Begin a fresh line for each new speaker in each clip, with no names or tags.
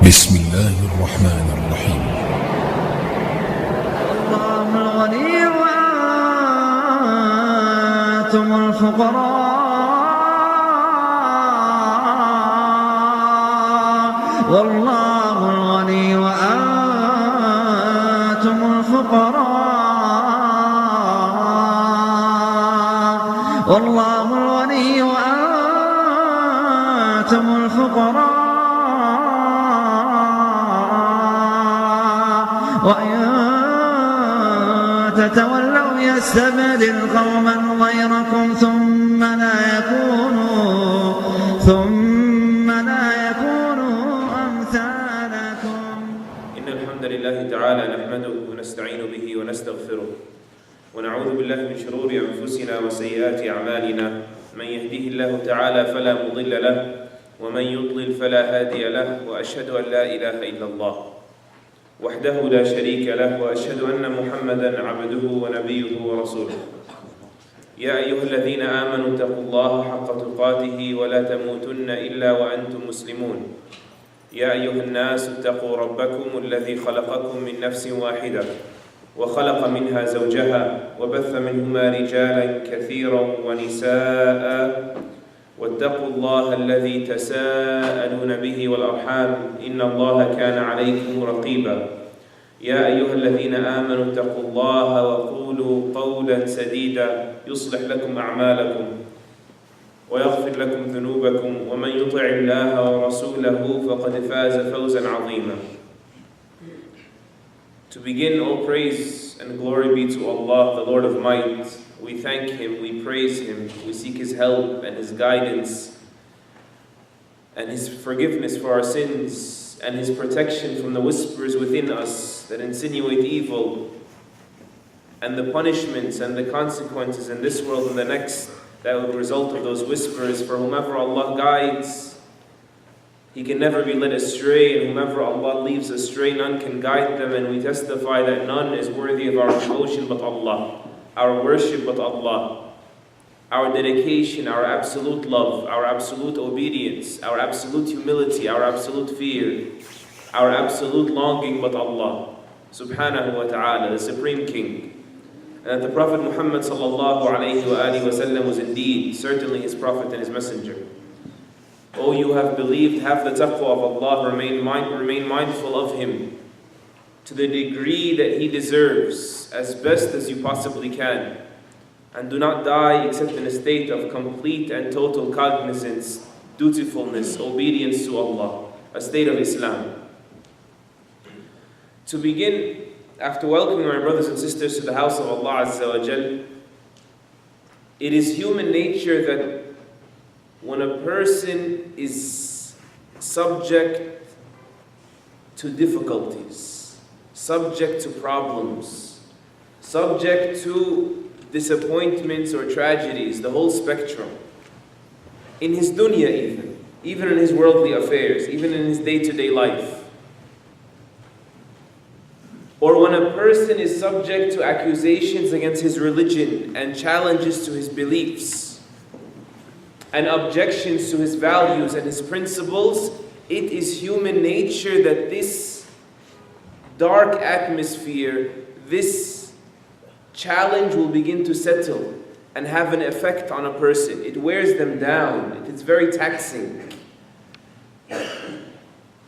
بسم الله الرحمن الرحيم.
الله الغني وأنتم الفقراء، والله الغني وأنتم الفقراء، والله الغني وأنتم الفقراء، وإن تتولوا يستبدل قوما غيركم ثم لا يكونوا أمثالكم.
إن الحمد لله تعالى نحمده ونستعين به ونستغفره ونعوذ بالله من شرور أنفسنا وسيئات أعمالنا. من يهده الله تعالى فلا مضل له ومن يضلل فلا هادي له، وأشهد أن لا إله إلا الله وحده لا شريك له، وأشهد أن محمدا عبده ونبيه ورسوله. يا أيها الذين آمنوا اتقوا الله حق تقاته ولا تموتن إلا وأنتم مسلمون. يا أيها الناس اتقوا ربكم الذي خلقكم من نفس واحدة وخلق منها زوجها وبث منهما رجالا كثيرا ونساء، واتقوا الله الذي تساءلون به والأرحام إن الله كان عليكم رقيبا. يا أيها الذين آمنوا اتقوا الله وقولوا قولا سديدا يصلح لكم أعمالكم ويغفر لكم ذنوبكم، ومن يطع الله ورسوله فقد فاز فوزا عظيما. To begin, all praise and glory be to Allah, the Lord of Might. We thank Him, we praise Him, we seek His help and His guidance and His forgiveness for our sins and His protection from the whispers within us that insinuate evil, and the punishments and the consequences in this world and the next that will result of those whispers. For whomever Allah guides, he can never be led astray, and whomever Allah leaves astray, none can guide them. And we testify that none is worthy of our devotion but Allah, our worship but Allah, our dedication, our absolute love, our absolute obedience, our absolute humility, our absolute fear, our absolute longing but Allah subhanahu wa ta'ala, the Supreme King. And that the Prophet Mohammad sallallahu alayhi wa alihi wa sallam was indeed certainly his Prophet and his Messenger. O you have believed, have the taqwa of Allah, remain mindful of Him to the degree that He deserves, as best as you possibly can. And do not die except in a state of complete and total cognizance, dutifulness, obedience to Allah, a state of Islam. To begin, after welcoming my brothers and sisters to the house of Allah Azza wa Jal, it is human nature that when a person is subject to difficulties, subject to problems, subject to disappointments or tragedies, the whole spectrum, in his dunya even in his worldly affairs, even in his day-to-day life, or when a person is subject to accusations against his religion and challenges to his beliefs and objections to his values and his principles, it is human nature that this dark atmosphere, this challenge will begin to settle and have an effect on a person. It wears them down. It is very taxing.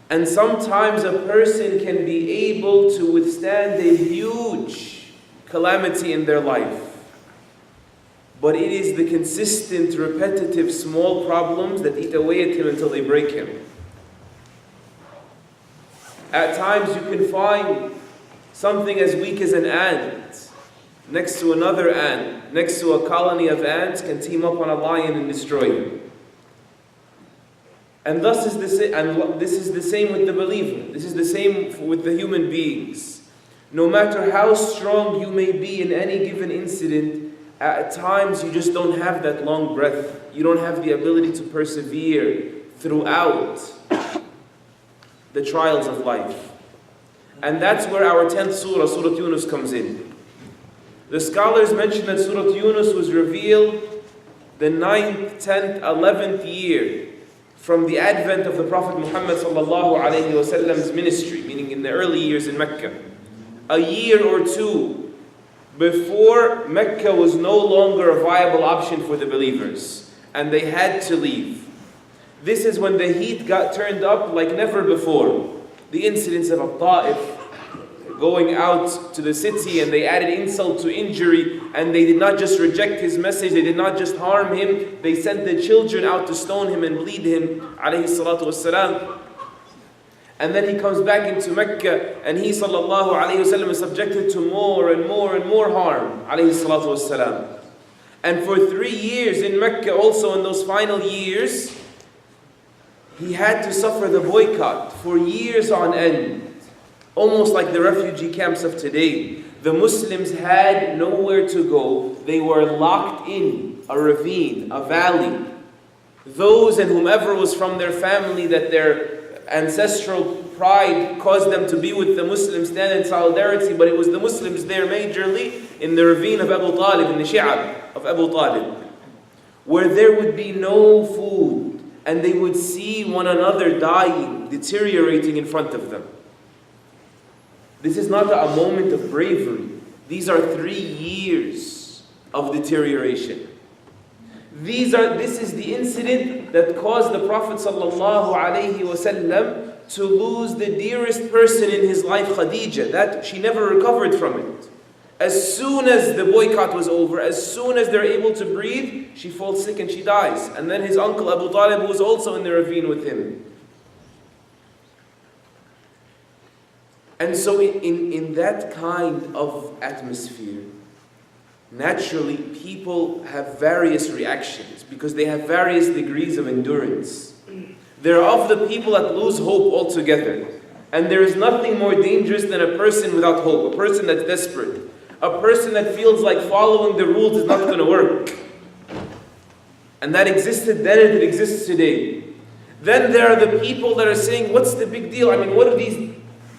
And sometimes a person can be able to withstand a huge calamity in their life. But it is the consistent, repetitive, small problems that eat away at him until they break him. At times you can find something as weak as an ant next to another ant, next to a colony of ants, can team up on a lion and destroy him. And this is the same with the believer. This is the same with the human beings. No matter how strong you may be in any given incident, at times you just don't have that long breath. You don't have the ability to persevere throughout the trials of life. And that's where our 10th surah, Surah Yunus, comes in. The scholars mention that Surah Yunus was revealed the 9th, 10th, 11th year from the advent of the Prophet Muhammad sallallahu alayhi wasallam's ministry, meaning in the early years in Mecca. A year or two before, Mecca was no longer a viable option for the believers, and they had to leave. This is when the heat got turned up like never before. The incidents of Al-Ta'if, going out to the city, and they added insult to injury, and they did not just reject his message, they did not just harm him, they sent the children out to stone him and bleed him, alayhi salatu wassalam. And then he comes back into Mecca, and he sallallahu alayhi wasallam is subjected to more and more and more harm, alayhi salatu wassalam. And for 3 years in Mecca, also in those final years, he had to suffer the boycott for years on end. Almost like the refugee camps of today. The Muslims had nowhere to go. They were locked in a ravine, a valley. Those and whomever was from their family that their ancestral pride caused them to be with the Muslims, stand in solidarity, but it was the Muslims there majorly in the ravine of Abu Talib, in the Shi'ab of Abu Talib, where there would be no food, and they would see one another dying, deteriorating in front of them. This is not a moment of bravery. These are 3 years of deterioration. This is the incident that caused the Prophet ﷺ to lose the dearest person in his life, Khadija. That she never recovered from it. As soon as the boycott was over, as soon as they're able to breathe, she falls sick and she dies. And then his uncle Abu Talib was also in the ravine with him. And so in that kind of atmosphere, naturally people have various reactions because they have various degrees of endurance. There are of the people that lose hope altogether. And there is nothing more dangerous than a person without hope, a person that's desperate, a person that feels like following the rules is not going to work. And that existed then and it exists today. Then there are the people that are saying, what's the big deal? I mean, what do these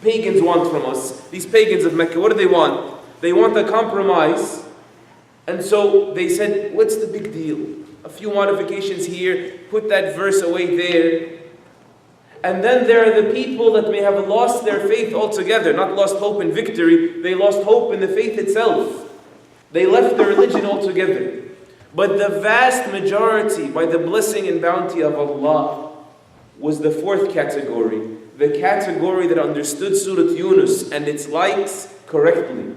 pagans want from us? These pagans of Mecca, what do they want? They want a compromise. And so they said, what's the big deal? A few modifications here, put that verse away there. And then there are the people that may have lost their faith altogether, not lost hope in victory, they lost hope in the faith itself. They left the religion altogether. But the vast majority, by the blessing and bounty of Allah, was the 4th category. The category that understood Surah Yunus and its likes correctly.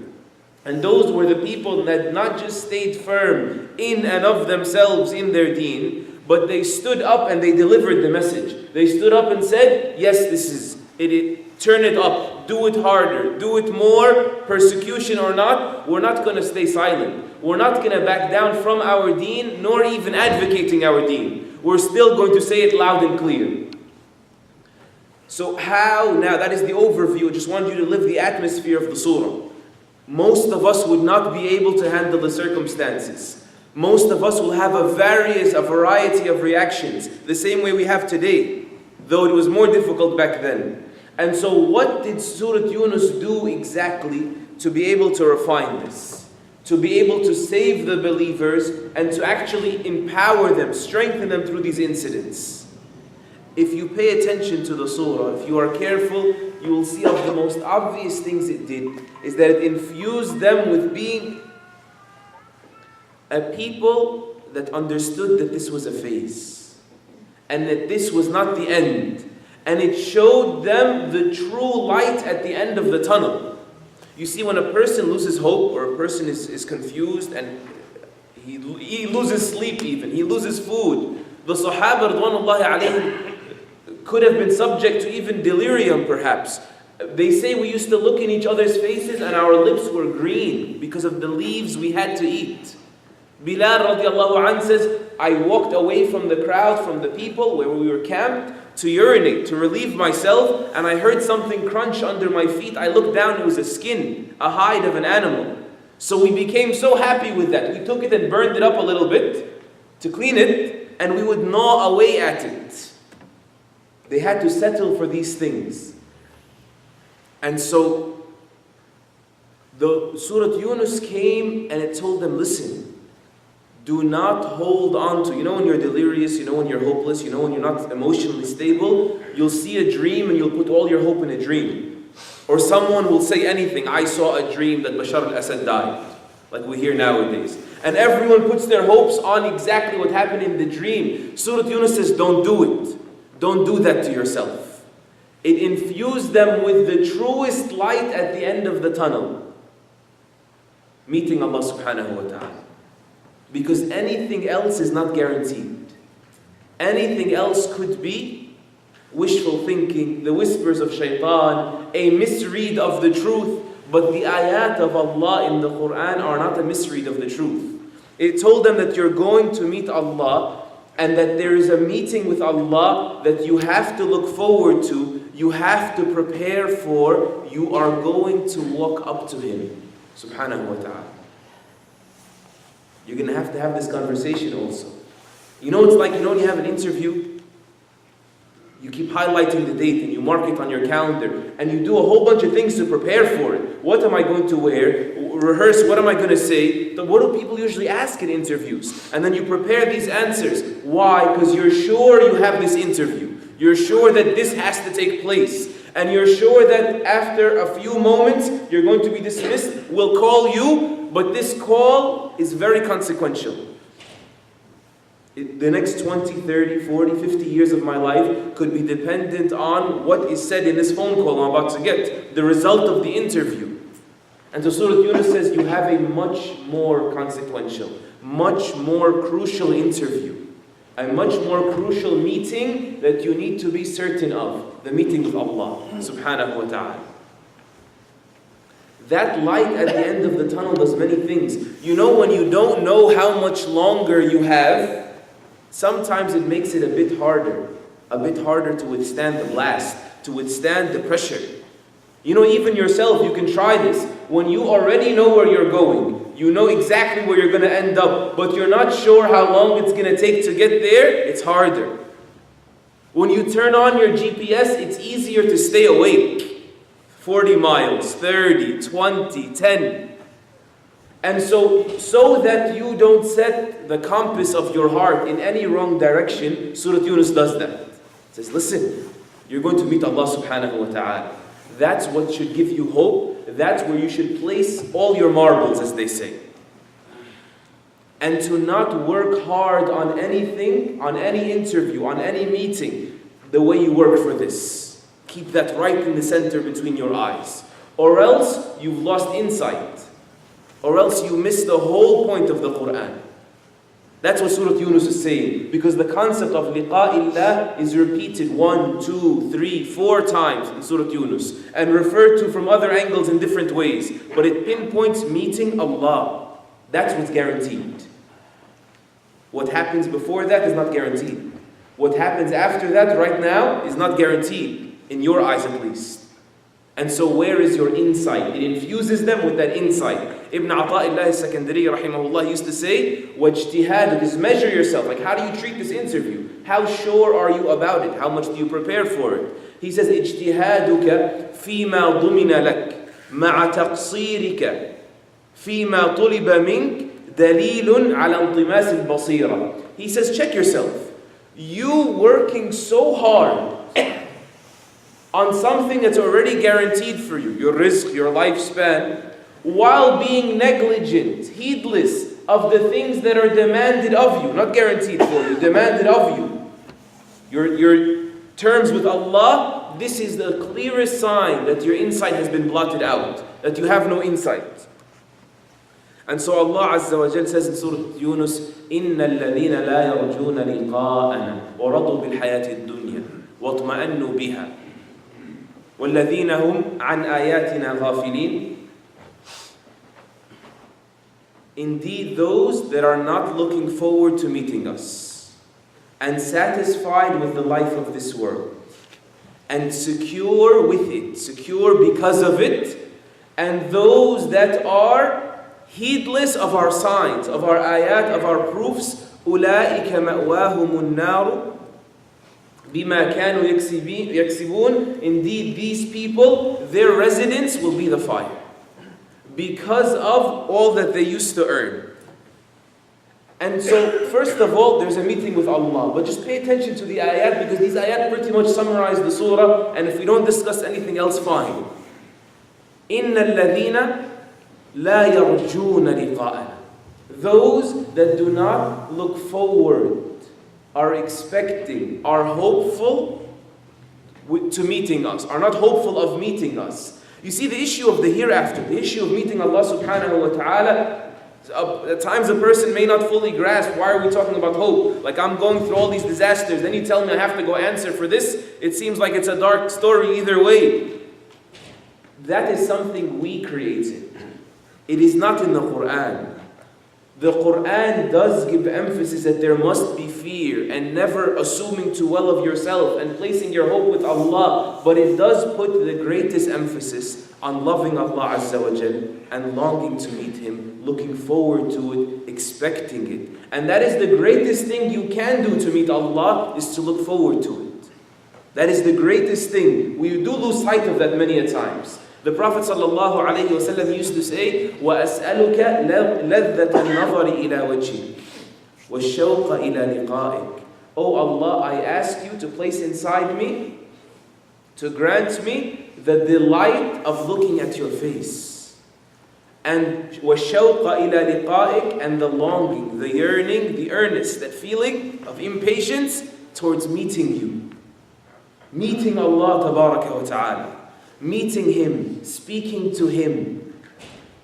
And those were the people that not just stayed firm in and of themselves in their deen, but they stood up and they delivered the message. They stood up and said, yes, this is it. Turn it up. Do it harder. Do it more. Persecution or not, we're not going to stay silent. We're not going to back down from our deen, nor even advocating our deen. We're still going to say it loud and clear. So how, now that is the overview, I just wanted you to live the atmosphere of the surah. Most of us would not be able to handle the circumstances. Most of us will have a variety of reactions, the same way we have today, though it was more difficult back then. And so what did Surah Yunus do exactly to be able to refine this? To be able to save the believers and to actually empower them, strengthen them through these incidents. If you pay attention to the surah, if you are careful, you will see of the most obvious things it did is that it infused them with being a people that understood that this was a phase and that this was not the end. And it showed them the true light at the end of the tunnel. You see, when a person loses hope or a person is confused and he loses sleep even, he loses food, the Sahaba radwanullahi alayhim could have been subject to even delirium perhaps. They say we used to look in each other's faces and our lips were green because of the leaves we had to eat. Bilal radiallahu anh says, I walked away from the crowd, from the people where we were camped to urinate, to relieve myself, and I heard something crunch under my feet. I looked down, it was a skin, a hide of an animal. So we became so happy with that. We took it and burned it up a little bit to clean it, and we would gnaw away at it. They had to settle for these things. And so the Surah Yunus came and it told them, listen, Do not hold on to, when you're delirious, when you're hopeless, when you're not emotionally stable, you'll see a dream and you'll put all your hope in a dream. Or someone will say anything, I saw a dream that Bashar al-Assad died, like we hear nowadays. And everyone puts their hopes on exactly what happened in the dream. Surah Yunus says, don't do it. Don't do that to yourself. It infused them with the truest light at the end of the tunnel. Meeting Allah subhanahu wa ta'ala. Because anything else is not guaranteed. Anything else could be wishful thinking, the whispers of shaitan, a misread of the truth. But the ayat of Allah in the Quran are not a misread of the truth. It told them that you're going to meet Allah and that there is a meeting with Allah that you have to look forward to, you have to prepare for, you are going to walk up to Him, subhanahu wa ta'ala. You're going to have this conversation also. It's like, when you have an interview, you keep highlighting the date and you mark it on your calendar and you do a whole bunch of things to prepare for it. What am I going to wear? Rehearse, what am I going to say? So what do people usually ask in interviews? And then you prepare these answers. Why? Because you're sure you have this interview. You're sure that this has to take place. And you're sure that after a few moments, you're going to be dismissed. We'll call you, but this call is very consequential. The next 20, 30, 40, 50 years of my life could be dependent on what is said in this phone call I'm about to get, the result of the interview. And so Surah Yunus says you have a much more consequential, much more crucial interview, a much more crucial meeting that you need to be certain of, the meeting with Allah subhanahu wa ta'ala. That light at the end of the tunnel does many things. When you don't know how much longer you have, sometimes it makes it a bit harder to withstand the blast, to withstand the pressure. Even yourself, you can try this. When you already know where you're going, you know exactly where you're going to end up, but you're not sure how long it's going to take to get there, it's harder. When you turn on your GPS, it's easier to stay awake. 40 miles, 30, 20, 10. And so that you don't set the compass of your heart in any wrong direction, Surah Yunus does that. It says, listen, you're going to meet Allah subhanahu wa ta'ala. That's what should give you hope. That's where you should place all your marbles, as they say. And to not work hard on anything, on any interview, on any meeting, the way you work for this. Keep that right in the center between your eyes. Or else you've lost insight. Or else you miss the whole point of the Quran. That's what Surah Yunus is saying. Because the concept of liqa'illah is repeated 1, 2, 3, 4 times in Surah Yunus. And referred to from other angles in different ways. But it pinpoints meeting Allah. That's what's guaranteed. What happens before that is not guaranteed. What happens after that right now is not guaranteed. In your eyes at least. And so where is your insight? It infuses them with that insight. Ibn Ata'illah al-Sakandari rahimahullah used to say, wajtihad, is measure yourself. Like, how do you treat this interview? How sure are you about it? How much do you prepare for it? He says, اجتهادك فيما ضمن لك مع تقصيرك فيما طلب منك دليل على انطماس البصيرة. He says, check yourself. You working so hard on something that's already guaranteed for you, your rizq, your lifespan, while being negligent, heedless of the things that are demanded of you, not guaranteed for you, demanded of you. Your terms with Allah, this is the clearest sign that your insight has been blotted out, that you have no insight. And so Allah Azza wa Jal says in Surah Yunus, إِنَّ الَّذِينَ لَا يَرْجُونَ لِقَاءَنَا وَرَضُوا بِالْحَيَاةِ الدُّنْيَا وَاطْمَأَنُّوا بِهَا وَالَّذِينَ هُمْ عَنْ آيَاتِنَا غَافِلِينَ. Indeed, those that are not looking forward to meeting us and satisfied with the life of this world and secure with it, secure because of it, and those that are heedless of our signs, of our ayat, of our proofs, أُولَٰئِكَ مَأْوَاهُمُ النَّارُ بِمَا كَانُوا يَكْسِبُونَ. Indeed, these people, their residence will be the fire, because of all that they used to earn. And so, first of all, there's a meeting with Allah. But just pay attention to the ayat, because these ayat pretty much summarize the surah, and if we don't discuss anything else, fine. إِنَّ الَّذِينَ لَا يَرْجُونَ لِقَاءَنَا. Those that do not look forward, are expecting, are hopeful to meeting us, are not hopeful of meeting us. You see, the issue of the hereafter, the issue of meeting Allah subhanahu wa ta'ala, at times a person may not fully grasp, why are we talking about hope? Like, I'm going through all these disasters, then you tell me I have to go answer for this. It seems like it's a dark story either way. That is something we created. It is not in the Quran. The Quran does give emphasis that there must be fear and never assuming too well of yourself and placing your hope with Allah. But it does put the greatest emphasis on loving Allah Azza wa Jal and longing to meet Him, looking forward to it, expecting it. And that is the greatest thing you can do to meet Allah, is to look forward to it. That is the greatest thing. We do lose sight of that many a times. The Prophet ﷺ used to say, وَأَسْأَلُكَ لَذَّةَ النَّظَرِ إِلَى وَجْهِكَ وَالشَّوْقَ إِلَى لِقَائِكَ. Oh Allah, I ask you to place inside me, to grant me the delight of looking at your face. And وَالشَّوْقَ إِلَى لِقَائِكَ, and the longing, the yearning, the earnest, that feeling of impatience towards meeting you. Meeting Allah Tabaraka wa Ta'ala. Meeting Him, speaking to Him,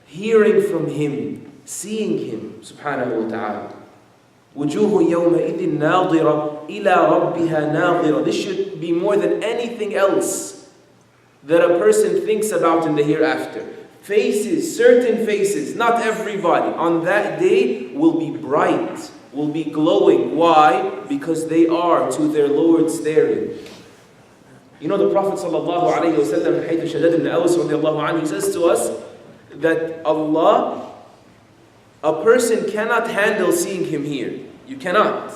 hearing from Him, seeing Him, subhanahu wa ta'ala. وُجُوهُ يَوْمَئِذٍ نَاظِرَةٌ إِلَىٰ رَبِّهَا نَاظِرَةٌ. This should be more than anything else that a person thinks about in the hereafter. Faces, certain faces, not everybody, on that day will be bright, will be glowing. Why? Because they are to their Lord staring. You know, the Prophet sallallahu alayhi wa sallam, حيث شدد بن أوس رضي الله عنه, he says to us that Allah, a person cannot handle seeing Him here. You cannot.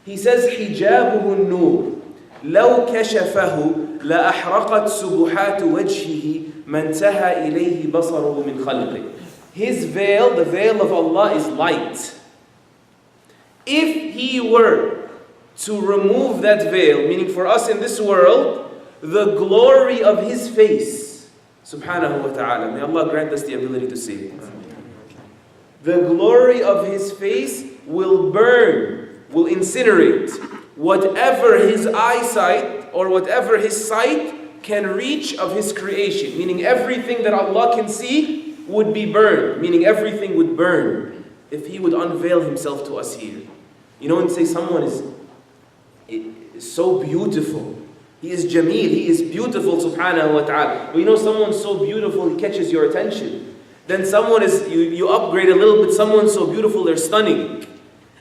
He says, حجابه النور لو كشفه لأحرقت سبحات وجهه ما انتهى إليه بصره من خلقه. His veil, the veil of Allah, is light. If He were to remove that veil, meaning for us in this world, the glory of His face, subhanahu wa ta'ala, may Allah grant us the ability to see it. The glory of His face will burn, will incinerate whatever His eyesight or whatever His sight can reach of His creation. Meaning everything that Allah can see would be burned. Meaning everything would burn if He would unveil Himself to us here. You know, and say someone is so beautiful. He is Jameel, He is beautiful, subhanahu wa ta'ala. But you know, someone's so beautiful, he catches your attention. Then someone is, you upgrade a little bit, someone's so beautiful, they're stunning.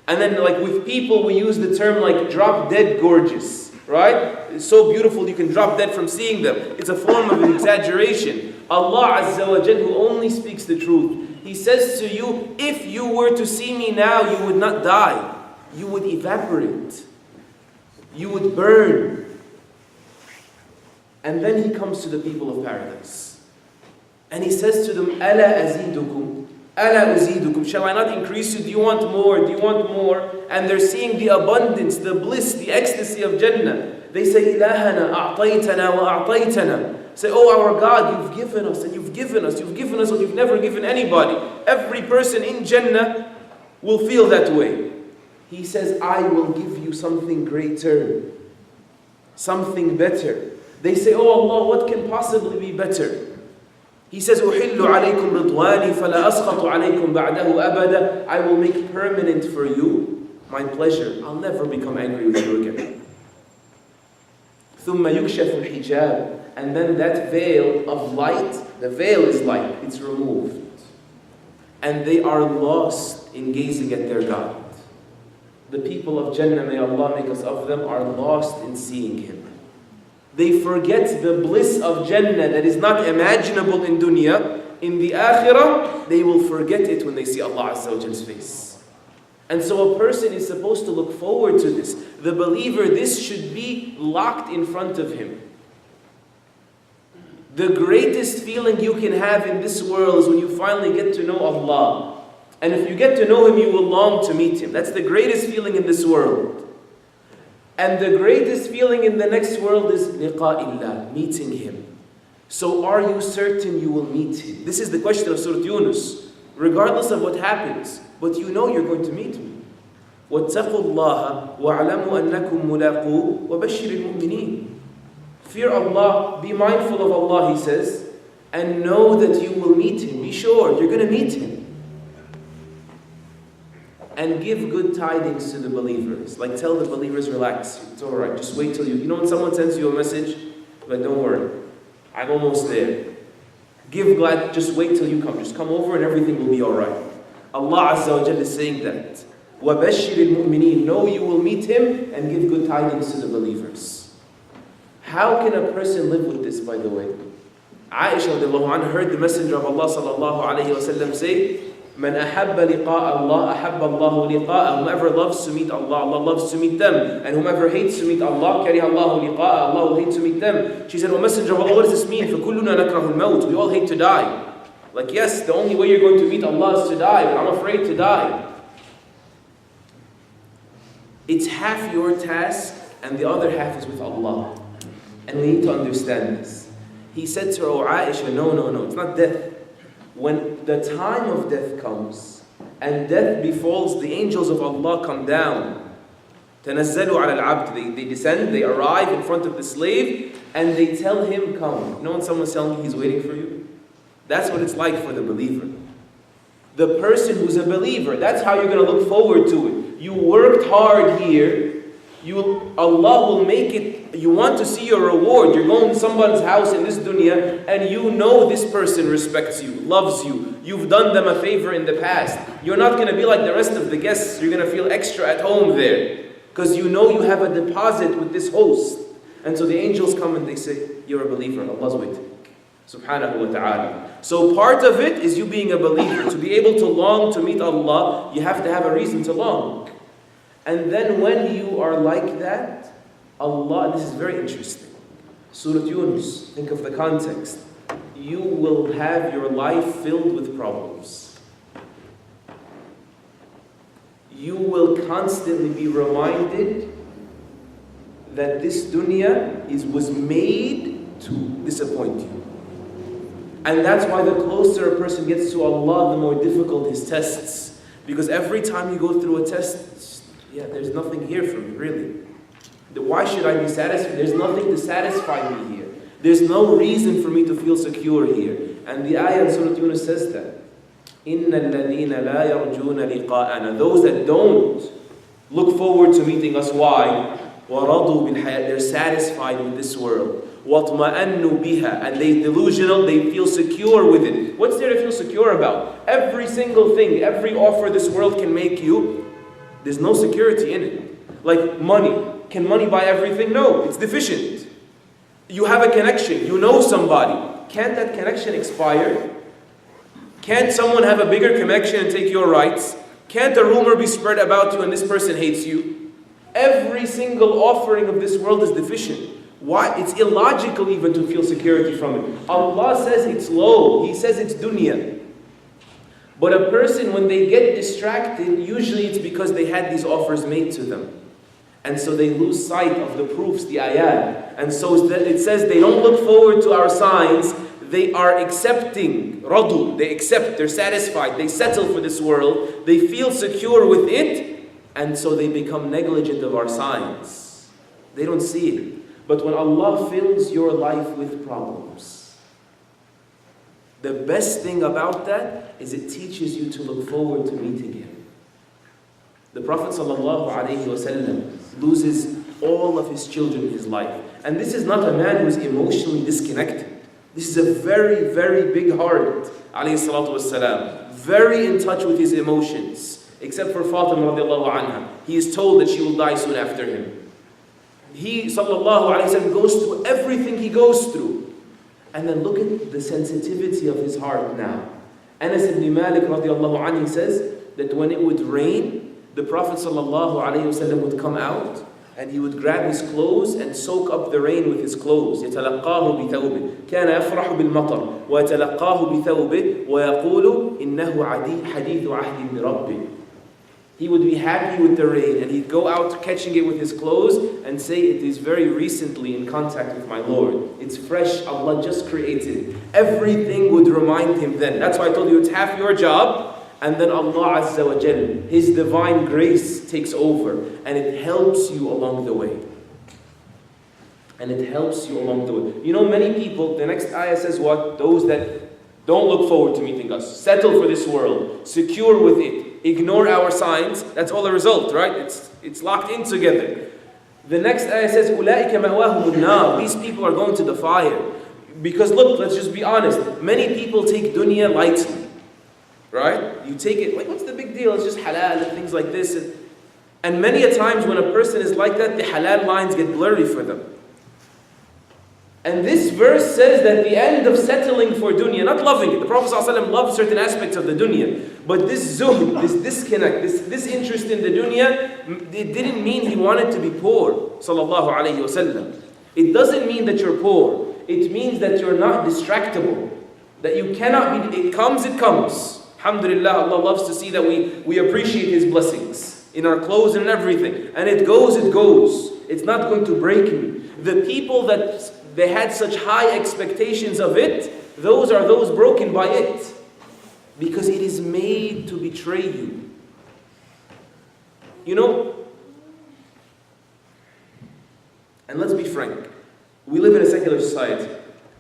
And then like with people, we use the term like drop dead gorgeous, right? It's so beautiful, you can drop dead from seeing them. It's a form of exaggeration. Allah Azza wa Jal, who only speaks the truth, He says to you, if you were to see me now, you would not die. You would evaporate. You would burn. And then He comes to the people of paradise. And He says to them, أَلَا أَزِيدُكُمْ أَلَا أُزِيدُكُمْ. Shall I not increase you? Do you want more? Do you want more? And they're seeing the abundance, the bliss, the ecstasy of Jannah. They say, إِلَهَنَا أَعْطَيْتَنَا وَأَعْطَيْتَنَا. Say, oh our God, you've given us and you've given us. You've given us what you've never given anybody. Every person in Jannah will feel that way. He says, I will give you something greater, something better. They say, oh Allah, what can possibly be better? He says, أُحِلُّ عَلَيْكُمْ رِضْوَانِي فَلَا أَسْخَطُ عَلَيْكُمْ بَعْدَهُ أَبَدًا. I will make permanent for you my pleasure. I'll never become angry with you again. ثُمَّ يُكْشَفُ الْحِجَابِ. And then that veil of light, the veil is light, it's removed. And they are lost in gazing at their God. The people of Jannah, may Allah make us of them, are lost in seeing Him. They forget the bliss of Jannah that is not imaginable in dunya. In the akhirah, they will forget it when they see Allah Azza wa Jal's face. And so a person is supposed to look forward to this. The believer, this should be locked in front of him. The greatest feeling you can have in this world is when you finally get to know Allah. And if you get to know Him, you will long to meet Him. That's the greatest feeling in this world. And the greatest feeling in the next world is liqa'illah, meeting Him. So are you certain you will meet Him? This is the question of Surah Yunus. Regardless of what happens, but you know you're going to meet me. وَاتَّقُوا اللَّهَ وَاعْلَمُوا أَنَّكُمْ مُلَاقُوهُ وَبَشِّرِ الْمُؤْمِنِينَ. Fear Allah, be mindful of Allah, He says, and know that you will meet Him. Be sure, you're going to meet Him. And give good tidings to the believers. Like tell the believers, relax, it's alright, just wait till you know when someone sends you a message, but don't worry, I'm almost there. Give glad, just wait till you come. Just come over and everything will be alright. Allah Azza wa Jalla is saying that. وَبَشِّرِ الْمُؤْمِنِينَ. Know you will meet Him and give good tidings to the believers. How can a person live with this, by the way? Aisha radiallahu anha heard the Messenger of Allah sallallahu alayhi wa sallam say, مَنْ أَحَبَّ لِقَاءَ اللَّهِ أَحَبَّ اللَّهُ لِقَاءَهُ. Whomever loves to meet Allah, Allah loves to meet them. And whomever hates to meet Allah, كَرِهَ اللَّهُ لِقَاءَهُ. Allah will hate to meet them. She said, "O Messenger of Allah, what does this mean? فَكُلُّنَا نَكْرَهُ الْمَوْتِ." We all hate to die. Like, yes, the only way you're going to meet Allah is to die, but I'm afraid to die. It's half your task, and the other half is with Allah. And we need to understand this. He said to her, "O Aisha, no, it's not death. When the time of death comes, and death befalls, the angels of Allah come down. تَنَزَّلُوا عَلَى الْعَبْدِ. They descend, they arrive in front of the slave, and they tell him, come. You know when someone's telling you he's waiting for you? That's what it's like for the believer. The person who's a believer, that's how you're going to look forward to it. You worked hard here. Allah will make it, you want to see your reward. You're going to someone's house in this dunya and you know this person respects you, loves you. You've done them a favor in the past. You're not going to be like the rest of the guests. You're going to feel extra at home there because you know you have a deposit with this host. And so the angels come and they say, you're a believer, Allah's waiting. Subhanahu wa ta'ala. So part of it is you being a believer. To be able to long to meet Allah, you have to have a reason to long. And then when you are like that, Allah, this is very interesting. Surah Yunus, think of the context. You will have your life filled with problems. You will constantly be reminded that this dunya was made to disappoint you. And that's why the closer a person gets to Allah, the more difficult his tests. Because every time you go through a test, there's nothing here for me, really. Why should I be satisfied? There's nothing to satisfy me here. There's no reason for me to feel secure here. And the ayah in Surah Yunus says that. إِنَّ الَّذِينَ لَا يَرْجُونَ لِقَاءَنَا. Those that don't look forward to meeting us, why? وَرَضُوا بِالْحَيَاةِ. They're satisfied with this world. وَاطْمَأَنُّوا بِهَا. And they delusional, they feel secure with it. What's there to feel secure about? Every single thing, every offer this world can make you, there's no security in it. Like money. Can money buy everything? No, it's deficient. You have a connection, you know somebody. Can't that connection expire? Can't someone have a bigger connection and take your rights? Can't a rumor be spread about you and this person hates you? Every single offering of this world is deficient. Why? It's illogical even to feel security from it. Allah says it's low. He says it's dunya. But a person, when they get distracted, usually it's because they had these offers made to them. And so they lose sight of the proofs, the ayat. And so it says they don't look forward to our signs. They are accepting, radu. They accept, they're satisfied. They settle for this world. They feel secure with it. And so they become negligent of our signs. They don't see it. But when Allah fills your life with problems, the best thing about that is it teaches you to look forward to meeting Him. The Prophet ﷺ loses all of his children in his life. And this is not a man who is emotionally disconnected. This is a very, very big heart, ﷺ. Very in touch with his emotions. Except for Fatima radiallahu anha. He is told that she will die soon after him. He, ﷺ, goes through everything he goes through. And then look at the sensitivity of his heart now. Anas ibn Malik radiallahu anhu says that when it would rain, the Prophet ﷺ would come out and he would grab his clothes and soak up the rain with his clothes. يتلقاه بثوبه كان يفرح بالمطر ويتلقاه بثوبه ويقول إنه حديث عهد بربه. He would be happy with the rain, and he'd go out catching it with his clothes and say, it is very recently in contact with my Lord. It's fresh, Allah just created it. Everything would remind him then. That's why I told you it's half your job, and then Allah Azza wa Jal, His divine grace takes over, and it helps you along the way. And it helps you along the way. You know, many people, the next ayah says what? Those that don't look forward to meeting us, settle for this world, secure with it, ignore our signs, that's all the result, right? It's locked in together. The next ayah says, أُولَٰئِكَ مَأْوَاهُمُ النَّارِ. These people are going to the fire. Because look, let's just be honest. Many people take dunya lightly, right? You take it, like, what's the big deal? It's just halal and things like this. And many a times when a person is like that, the halal lines get blurry for them. And this verse says that the end of settling for dunya, not loving it. The Prophet ﷺ loved certain aspects of the dunya. But this zuhd, this disconnect, this interest in the dunya, it didn't mean he wanted to be poor. Sallallahu alayhi wasallam. It doesn't mean that you're poor. It means that you're not distractible. That you cannot be, it comes, it comes. Alhamdulillah, Allah loves to see that we appreciate His blessings in our clothes and everything. And it goes, it goes. It's not going to break me. The people that they had such high expectations of it, those are those broken by it. Because it is made to betray you. You know, and let's be frank, we live in a secular society,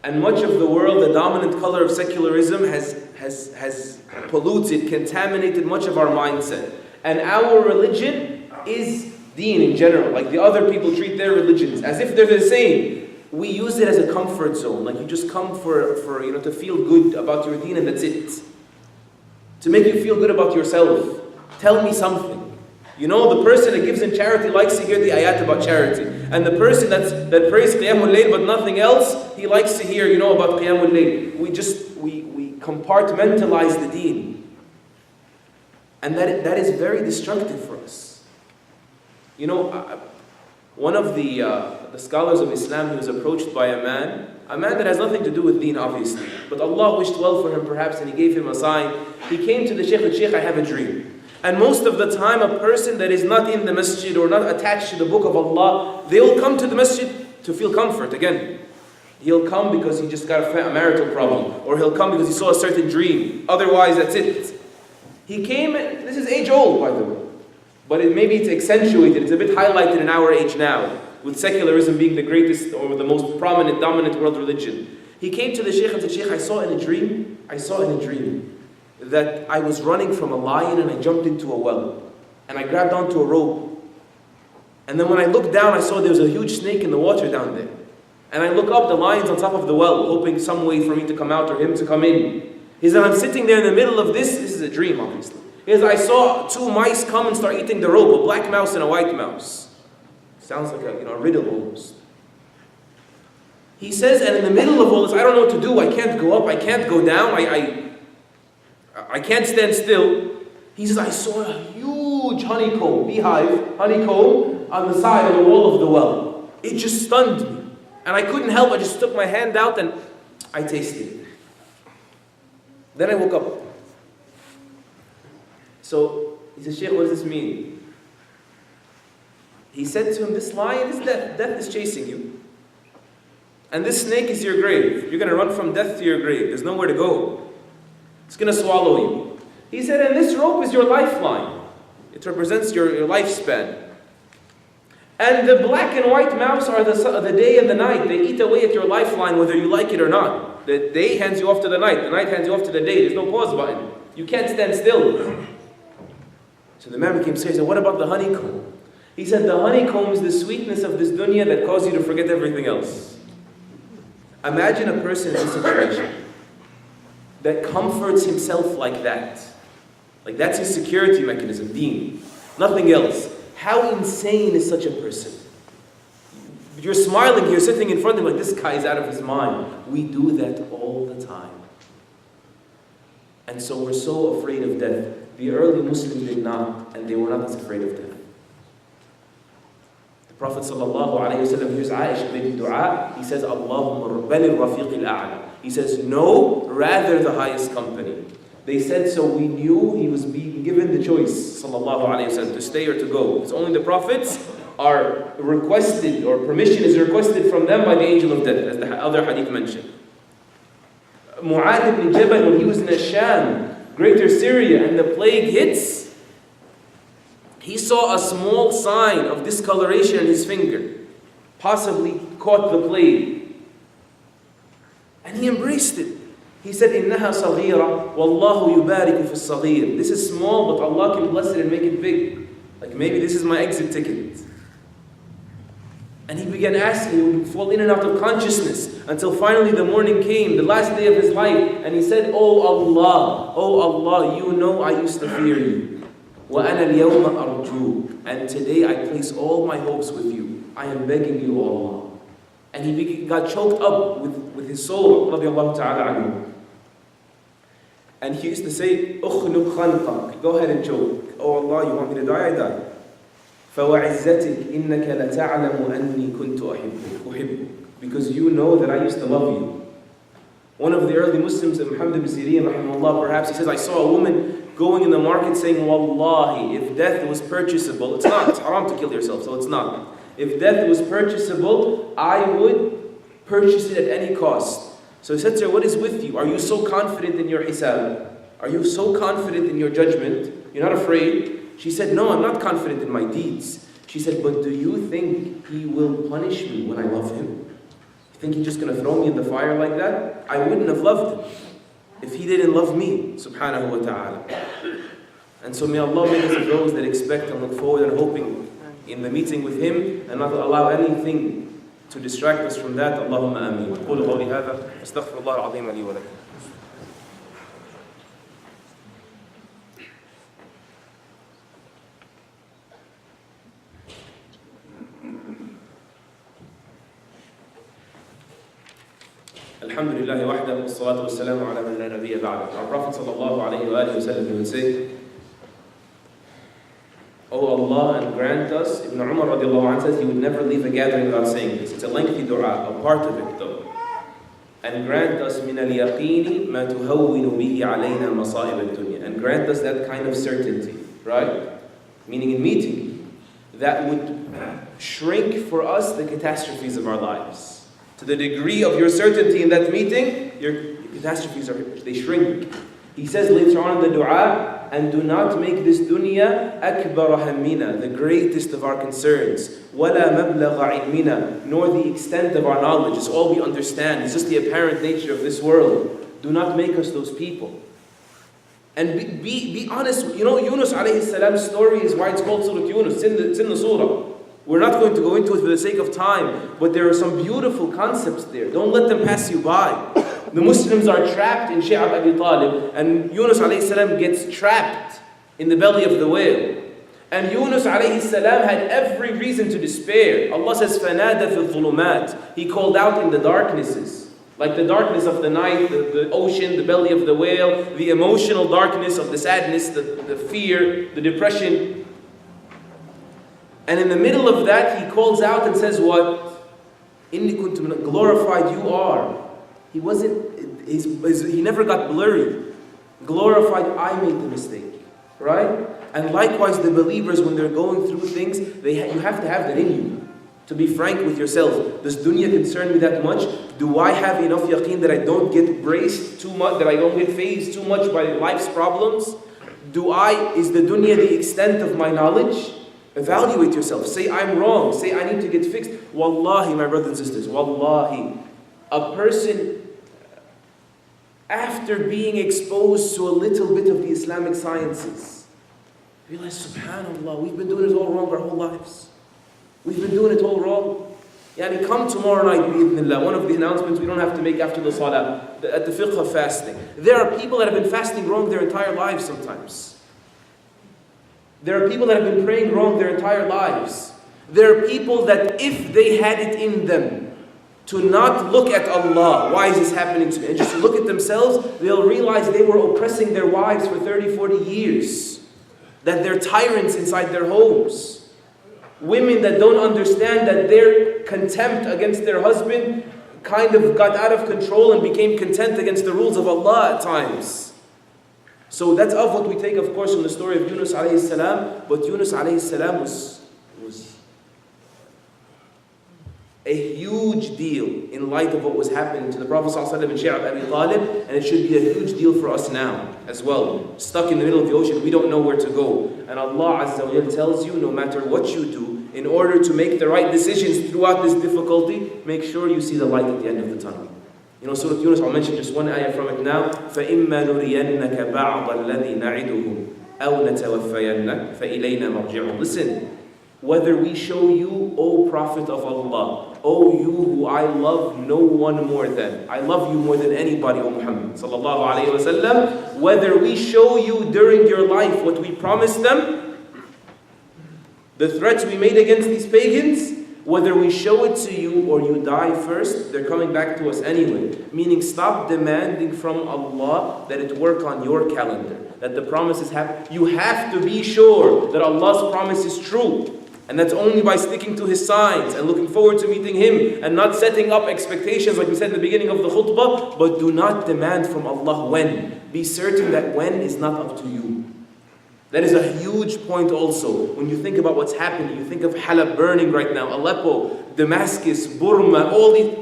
and much of the world, the dominant color of secularism has polluted, contaminated much of our mindset. And our religion is deen in general, like the other people treat their religions, as if they're the same. We use it as a comfort zone, like you just come for to feel good about your deen and that's it. To make you feel good about yourself. Tell me something. You know, the person that gives in charity likes to hear the ayat about charity. And the person that prays Qiyamul Layl but nothing else, he likes to hear, about Qiyamul Layl. We compartmentalize the deen. And that is very destructive for us. One of the scholars of Islam, he was approached by a man that has nothing to do with deen, obviously. But Allah wished well for him perhaps, and He gave him a sign. He came to the Sheikh and Sheikh, I have a dream. And most of the time, a person that is not in the masjid or not attached to the book of Allah, they will come to the masjid to feel comfort again. He'll come because he just got a marital problem, or he'll come because he saw a certain dream. Otherwise, that's it. He came, this is age old, by the way. But maybe it's accentuated, it's a bit highlighted in our age now, with secularism being the greatest or the most prominent, dominant world religion. He came to the Sheikh and said, Sheikh, I saw in a dream that I was running from a lion and I jumped into a well. And I grabbed onto a rope. And then when I looked down, I saw there was a huge snake in the water down there. And I look up, the lion's on top of the well, hoping some way for me to come out or him to come in. He said, I'm sitting there in the middle of this is a dream, obviously. He said, I saw two mice come and start eating the rope, a black mouse and a white mouse. Sounds like a riddle almost. He says, and in the middle of all this, I don't know what to do. I can't go up, I can't go down, I can't stand still. He says, I saw a huge beehive honeycomb on the side of the wall of the well. It just stunned me. And I couldn't help, I just took my hand out and I tasted it. Then I woke up. So he said, Sheikh, what does this mean? He said to him, this lion is death. Death is chasing you. And this snake is your grave. You're going to run from death to your grave. There's nowhere to go. It's going to swallow you. He said, and this rope is your lifeline. It represents your lifespan. And the black and white mouse are the day and the night. They eat away at your lifeline whether you like it or not. The day hands you off to the night hands you off to the day. There's no pause button. You can't stand still. So the man became serious. He said, what about the honeycomb? He said, the honeycomb is the sweetness of this dunya that causes you to forget everything else. Imagine a person in this situation that comforts himself like that. Like that's his security mechanism, deen. Nothing else. How insane is such a person? You're smiling, you're sitting in front of him like this guy is out of his mind. We do that all the time. And so we're so afraid of death. The early Muslims did not, and they were not as afraid of death. The Prophet ﷺ hears Aisha making dua. He says, Allahumma bal al-rafiq al-a'la. He says, no, rather the highest company. They said, so we knew he was being given the choice, ﷺ, to stay or to go. It's only the prophets are requested, or permission is requested from them by the angel of death, as the other hadith mentioned. Mu'adh ibn Jabal, when he was in Asham, greater Syria, and the plague hits, he saw a small sign of discoloration in his finger, possibly caught the plague. And he embraced it. He said, إِنَّهَا صَغِيرًا وَاللَّهُ يُبَارِكُ فِي الصَّغِيرِ. This is small, but Allah can bless it and make it big. Like maybe this is my exit ticket. And he began asking, he would fall in and out of consciousness, until finally the morning came, the last day of his life, and he said, oh Allah, you know I used to fear you. وَأَنَا الْيَوْمَ أَرْجُوكَ. And today I place all my hopes with you. I am begging you, Allah. And he got choked up with his soul, radiallahu ta'ala anhu. And he used to say, أُخْنُقْ خَنْقَكَ. Go ahead and choke. Oh Allah, you want me to die? I die. فَوَعِزَّتِكَ إِنَّكَ لَتَعْلَمُ أَنِّي كُنْتُ أُحِبُّكَ. Because you know that I used to love you. One of the early Muslims, Mohammad ibn Sirin, rahimahullah, perhaps, he says, I saw a woman going in the market saying, Wallahi, if death was purchasable, it's not, it's haram to kill yourself, so it's not. If death was purchasable, I would purchase it at any cost. So he said to her, what is with you? Are you so confident in your hisab? Are you so confident in your judgment? You're not afraid? She said, no, I'm not confident in my deeds. She said, but do you think he will punish me when I love him? You think he's just going to throw me in the fire like that? I wouldn't have loved him if he didn't love me, subhanahu wa ta'ala. And so may Allah make us of those that expect and look forward and hoping in the meeting with him, and not allow anything to distract us from that. Allahumma ameen. قولوا قولي هذا أستغفر الله العظيم لي ولكم. Alhamdulillah wahda, wassalatu wassalamu ala man la nabiyya ba'da. Our Prophet sallallahu alayhi wa sallam would say, Oh Allah, and grant us. Ibn Umar radiallahu anhu says he would never leave a gathering without saying this. It's a lengthy dua, a part of it though. And grant us min al-yaqini ma tuhawwinu bihi alayna masa'ib al-dunya. And grant us that kind of certainty, right? Meaning in meeting, that would shrink for us the catastrophes of our lives. To the degree of your certainty in that meeting, your catastrophes they shrink. He says later on in the dua, and do not make this dunya akbar hammina, the greatest of our concerns, wala mablagha ilmina, nor the extent of our knowledge. It's all we understand. It's just the apparent nature of this world. Do not make us those people. And be honest. You know, Yunus alayhi salam's story is why it's called Surah Yunus. It's in the surah. We're not going to go into it for the sake of time, but there are some beautiful concepts there. Don't let them pass you by. The Muslims are trapped in Shi'ab Abi Talib, and Yunus alayhi salam gets trapped in the belly of the whale. And Yunus alayhi salam had every reason to despair. Allah says, فَنَادَ فِي الظُّلُمَاتِ. He called out in the darknesses, like the darkness of the night, the ocean, the belly of the whale, the emotional darkness of the sadness, the fear, the depression. And in the middle of that, he calls out and says, what? إِنِّي كُنْتُ مِنَ glorified you are. He never got blurry. Glorified, I made the mistake. Right? And likewise, the believers, when they're going through things, you have to have that in you. To be frank with yourself. Does dunya concern me that much? Do I have enough yaqeen that I don't get braced too much, that I don't get fazed too much by life's problems? Is the dunya the extent of my knowledge? Evaluate yourself. Say, I'm wrong. Say, I need to get fixed. Wallahi, my brothers and sisters, wallahi, a person, after being exposed to a little bit of the Islamic sciences, realize, subhanAllah, we've been doing it all wrong our whole lives. We've been doing it all wrong. Yani, come tomorrow night, bi'idhnillah. One of the announcements we don't have to make after the salah, at the fiqh of fasting. There are people that have been fasting wrong their entire lives sometimes. There are people that have been praying wrong their entire lives. There are people that if they had it in them to not look at Allah, why is this happening to me? And just look at themselves, they'll realize they were oppressing their wives for 30, 40 years. That they're tyrants inside their homes. Women that don't understand that their contempt against their husband kind of got out of control and became content against the rules of Allah at times. So that's of what we take, of course, from the story of Yunus alayhi salam. But Yunus alayhi salam was a huge deal in light of what was happening to the Prophet ﷺ and Sheikh Abi Talib, and it should be a huge deal for us now as well. Stuck in the middle of the ocean, we don't know where to go. And Allah Azza wa Jal tells you, no matter what you do, in order to make the right decisions throughout this difficulty, make sure you see the light at the end of the tunnel. You know, Surah Yunus, I'll mention just one ayah from it now. فَإِمَّا نُرِيَنَّكَ بَعْضَ الَّذِي نَعِدُهُمْ أَوْ نَتَوَفَّيَنَّكَ فَإِلَيْنَا مَرْجِعُهُمْ. Listen, whether we show you, O Prophet of Allah, O you who I love no one more than, I love you more than anybody, O Muhammad sallallahu alayhi wa sallam, whether we show you during your life what we promised them, the threats we made against these pagans, whether we show it to you or you die first, they're coming back to us anyway. Meaning, stop demanding from Allah that it work on your calendar, that the promises happen. You have to be sure that Allah's promise is true. And that's only by sticking to His signs and looking forward to meeting Him and not setting up expectations like we said in the beginning of the khutbah. But do not demand from Allah when. Be certain that when is not up to you. That is a huge point also. When you think about what's happening, you think of Halab burning right now, Aleppo, Damascus, Burma, all these.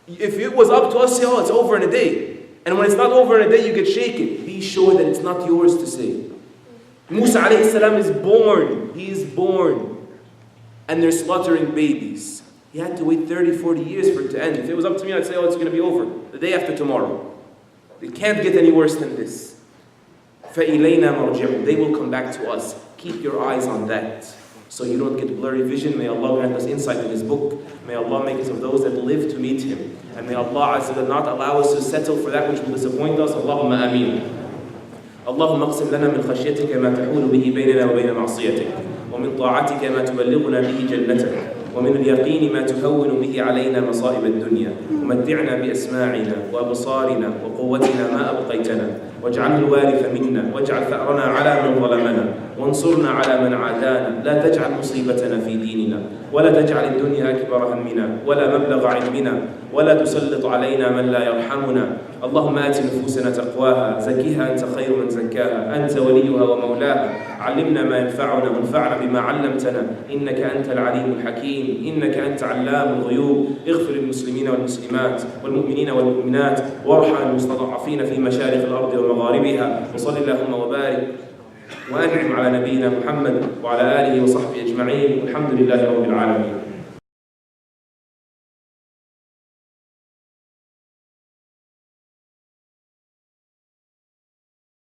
If it was up to us, say, oh, it's over in a day. And when it's not over in a day, you get shaken. Be sure that it's not yours to say. Musa alayhi salam is born. He is born. And they're slaughtering babies. He had to wait 30, 40 years for it to end. If it was up to me, I'd say, oh, it's going to be over the day after tomorrow. It can't get any worse than this. فَإِلَيْنَا مَرْجِعُهُمْ. They will come back to us. Keep your eyes on that, so you don't get blurry vision. May Allah grant us insight in His book. May Allah make us of those that live to meet Him. And may Allah Azza wa Jalla not allow us to settle for that which will disappoint us. Allahumma ameen. اللهم اقسم لنا من خشيتك ما تحول به بيننا وبين معصيتك ومن طاعتك ما تبلغنا به جنتك ومن اليقين ما تهون به علينا مصائب الدنيا ومتعنا بأسماعنا وأبصارنا وقوتنا ما أبقيتنا واجعله الوارث منا واجعل ثأرنا على من ظلمنا وانصرنا على من عادانا لا تجعل مصيبتنا في ديننا ولا تجعل الدنيا أكبر همنا ولا مبلغ علمنا ولا تسلط علينا من لا يرحمنا اللهم آت نفوسنا تقواها زكيها أنت خير من زكاها أنت وليها ومولاها علمنا ما ينفعنا وانفعنا بما علمتنا إنك أنت العليم الحكيم إنك أنت علام الغيوب اغفر للمسلمين والمسلمات والمؤمنين والمؤمنات وارحم المستضعفين في مشارق الأرض ومغاربها وصل اللهم وبارك وأنعم على نبينا محمد وعلى آله وصحبه أجمعين والحمد لله رب العالمين.